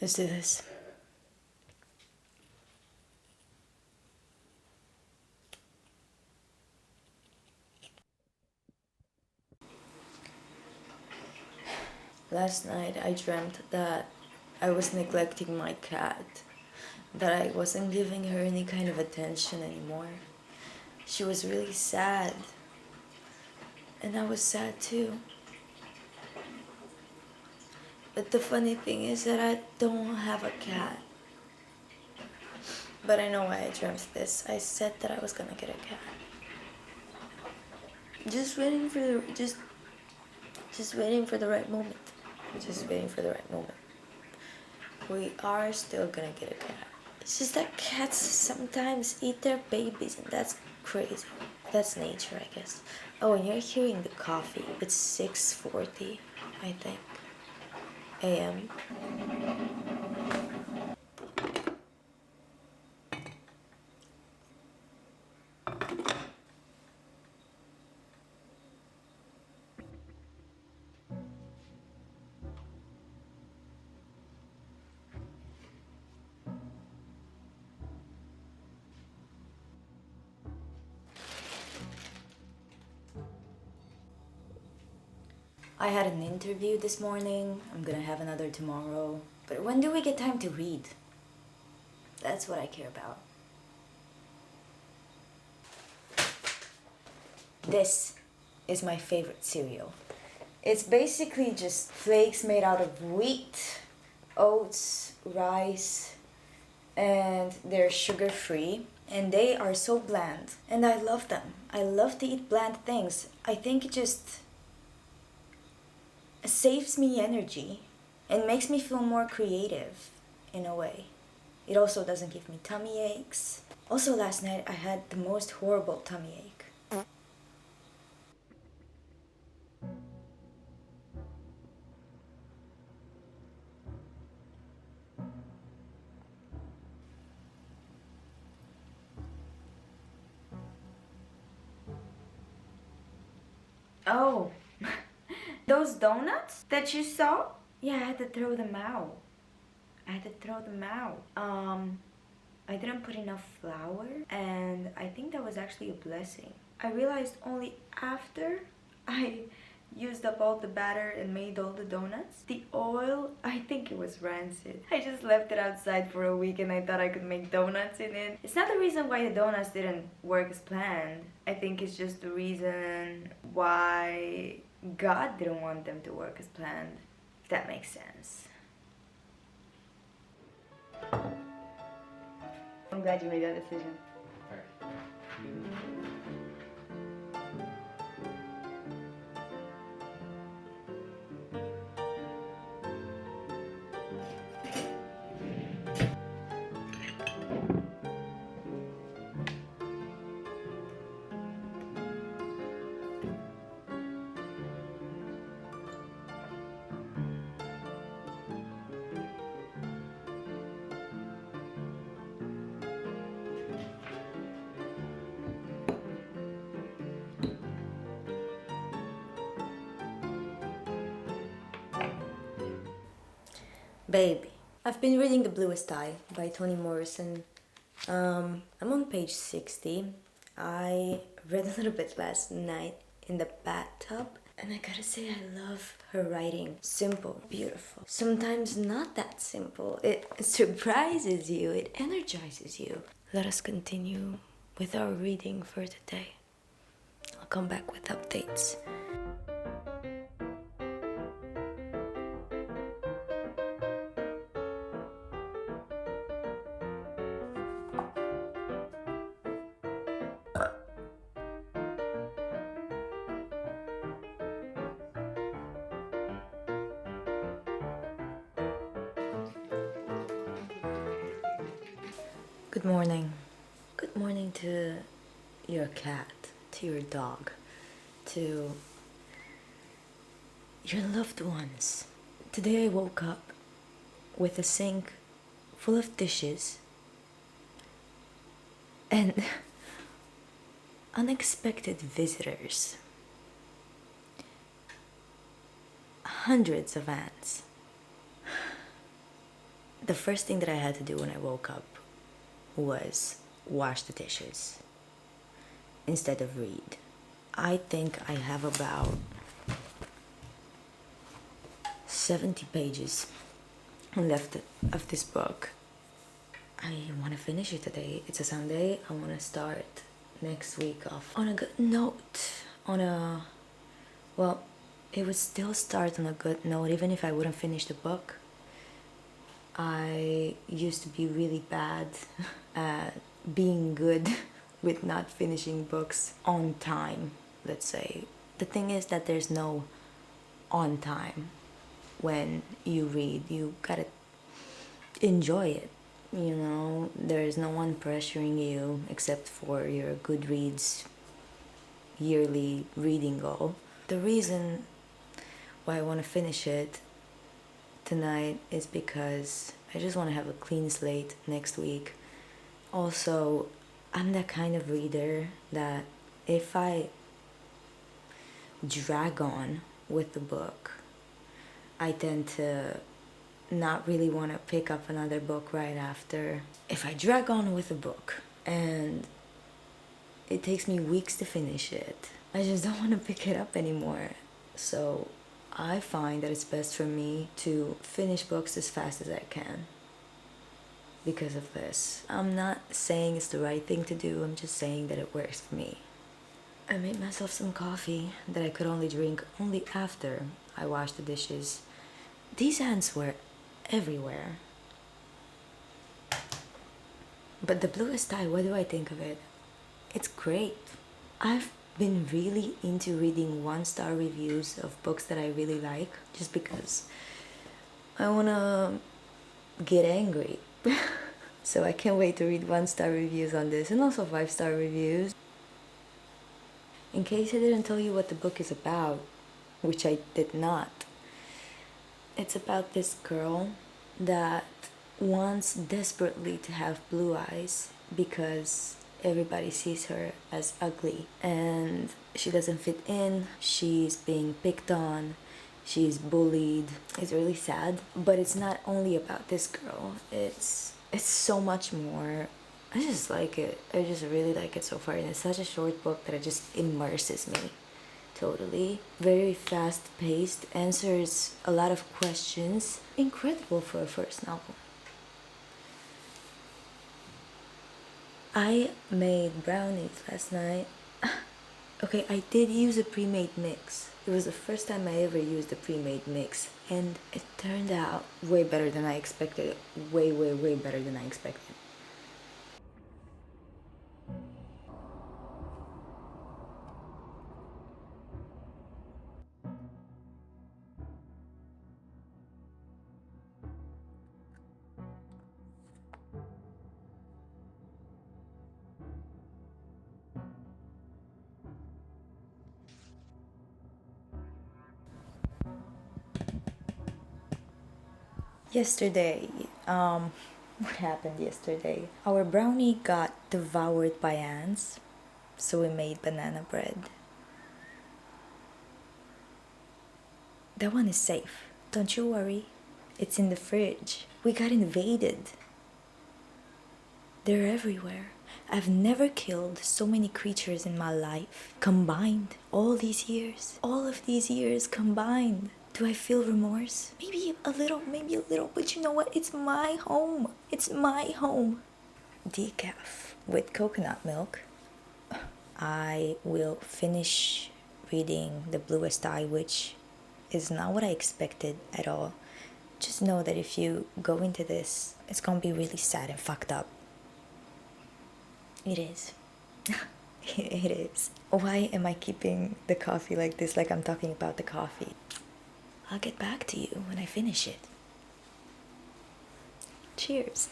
Let's do this. Last night I dreamt that I was neglecting my cat, that I wasn't giving her any kind of attention anymore. She was really sad, and I was sad too. But the funny thing is that I don't have a cat. But I know why I dreamt this. I said that I was gonna get a cat. Just waiting for the just waiting for the right moment. Just waiting for the right moment. We are still gonna get a cat. It's just that cats sometimes eat their babies, and that's crazy. That's nature, I guess. Oh, and you're hearing the coffee. It's 6:40, I think, a.m. I had an interview this morning. I'm gonna have another tomorrow. But when do we get time to read? That's what I care about. This is my favorite cereal. It's basically just flakes made out of wheat, oats, rice, and they're sugar-free. And they are so bland. And I love them. I love to eat bland things. I think it just saves me energy and makes me feel more creative in a way. It also doesn't give me tummy aches. Also, last night I had the most horrible tummy ache. Oh, those donuts that you saw? Yeah, I had to throw them out. I didn't put enough flour, and I think that was actually a blessing. I realized only after I used up all the batter and made all the donuts. The oil, I think it was rancid. I just left it outside for a week and I thought I could make donuts in it. It's not the reason why the donuts didn't work as planned. I think it's just the reason why God didn't want them to work as planned. If that makes sense. I'm glad you made that decision. Baby, I've been reading The Bluest Eye by Toni Morrison. I'm on page 60. I read a little bit last night in the bathtub, and I gotta say I love her writing. Simple, beautiful. Sometimes not that simple. It surprises you, it energizes you. Let us continue with our reading for today. I'll come back with updates. Good morning. Good morning to your cat, to your dog, to your loved ones. Today I woke up with a sink full of dishes and unexpected visitors. Hundreds of ants. The first thing that I had to do when I woke up was wash the dishes instead of read. I think I have about 70 pages left of this book. I want to finish it today. It's a Sunday. I want to start next week off on a good note. Well, it would still start on a good note even if I wouldn't finish the book. I used to be really bad at being good with not finishing books on time, let's say. The thing is that there's no on time when you read. You gotta enjoy it, you know? There's no one pressuring you except for your Goodreads yearly reading goal. The reason why I want to finish it tonight is because I just want to have a clean slate next week. Also, I'm that kind of reader that if I drag on with the book, I tend to not really want to pick up another book right after. If I drag on with a book and it takes me weeks to finish it, I just don't want to pick it up anymore. So I find that it's best for me to finish books as fast as I can because of this. I'm not saying it's the right thing to do, I'm just saying that it works for me. I made myself some coffee that I could only drink only after I washed the dishes. These ants were everywhere. But the bluest eye, what do I think of it? It's great. I've been really into reading 1-star reviews of books that I really like just because I wanna get angry. So I can't wait to read 1-star reviews on this and also 5-star reviews. In case I didn't tell you what the book is about, which I did not, it's about this girl that wants desperately to have blue eyes because everybody sees her as ugly and she doesn't fit in, she's being picked on, she's bullied. It's really sad, but it's not only about this girl, it's so much more. I just like it. I just really like it so far, and it's such a short book that it just immerses me totally. Very fast paced, answers a lot of questions. Incredible for a first novel. I made brownies last night. Okay, I did use a pre-made mix. It was the first time I ever used a pre-made mix, and it turned out way better than I expected. Way better than I expected. Yesterday, what happened yesterday? Our brownie got devoured by ants, so we made banana bread. That one is safe, don't you worry. It's in the fridge. We got invaded. They're everywhere. I've never killed so many creatures in my life. Combined, all these years. All of these years combined. Do I feel remorse? Maybe a little, but you know what? It's my home. It's my home. Decaf with coconut milk. I will finish reading The Bluest Eye, which is not what I expected at all. Just know that if you go into this, it's gonna be really sad and fucked up. It is. It is. Why am I keeping the coffee like this, like I'm talking about the coffee? I'll get back to you when I finish it. Cheers.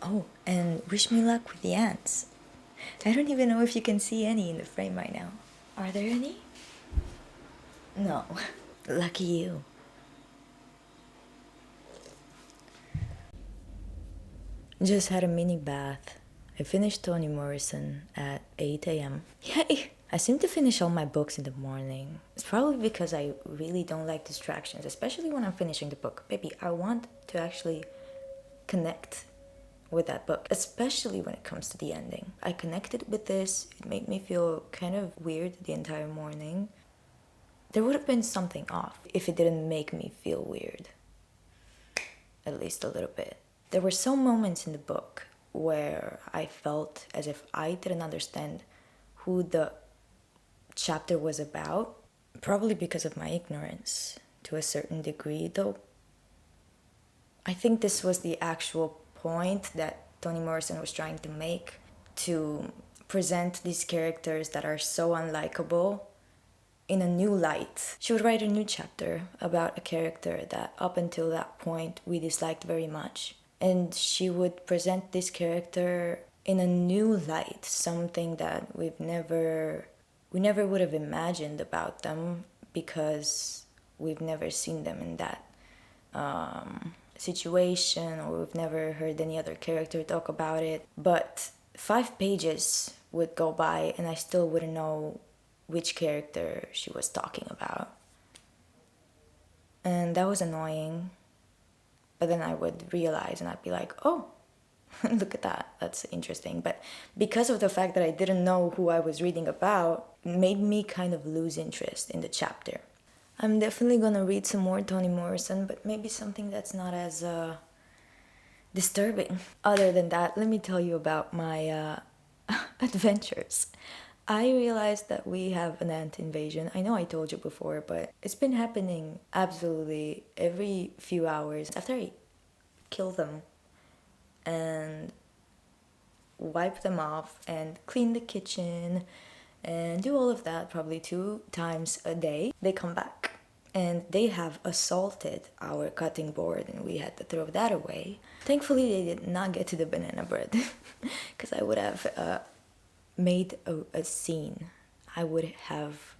Oh, and wish me luck with the ants. I don't even know if you can see any in the frame right now. Are there any? No. Lucky you. Just had a mini bath. I finished Toni Morrison at 8 a.m. Yay! I seem to finish all my books in the morning. It's probably because I really don't like distractions, especially when I'm finishing the book. Baby, I want to actually connect with that book, especially when it comes to the ending. I connected with this. It made me feel kind of weird the entire morning. There would have been something off if it didn't make me feel weird. At least a little bit. There were some moments in the book where I felt as if I didn't understand who the chapter was about, probably because of my ignorance to a certain degree, though. I think this was the actual point that Toni Morrison was trying to make, to present these characters that are so unlikable in a new light. She would write a new chapter about a character that up until that point we disliked very much, and she would present this character in a new light, something that we never would have imagined about them, because we've never seen them in that situation, or we've never heard any other character talk about it. But 5 pages would go by and I still wouldn't know which character she was talking about. And that was annoying. But then I would realize and I'd be like, oh, look at that, that's interesting. But because of the fact that I didn't know who I was reading about, made me kind of lose interest in the chapter. I'm definitely gonna read some more Toni Morrison, but maybe something that's not as disturbing. Other than that, let me tell you about my adventures. I realized that we have an ant invasion. I know I told you before, but it's been happening absolutely every few hours. After I kill them and wipe them off and clean the kitchen and do all of that probably 2 times a day, they come back. And they have assaulted our cutting board and we had to throw that away. Thankfully, they did not get to the banana bread because I would have made a scene. I would have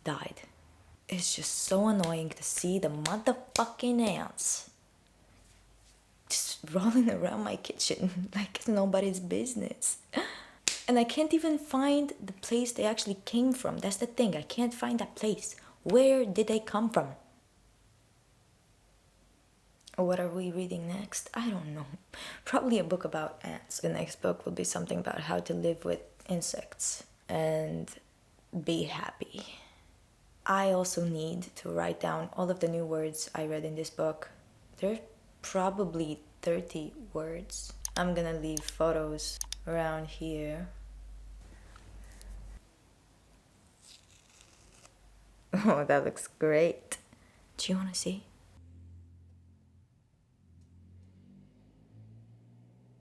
died. It's just so annoying to see the motherfucking ants just rolling around my kitchen like it's nobody's business. And I can't even find the place they actually came from. That's the thing, I can't find that place. Where did they come from? What are we reading next? I don't know. Probably a book about ants. The next book will be something about how to live with insects and be happy. I also need to write down all of the new words I read in this book. There's probably 30 words. I'm gonna leave photos around here. Oh, that looks great. Do you wanna see?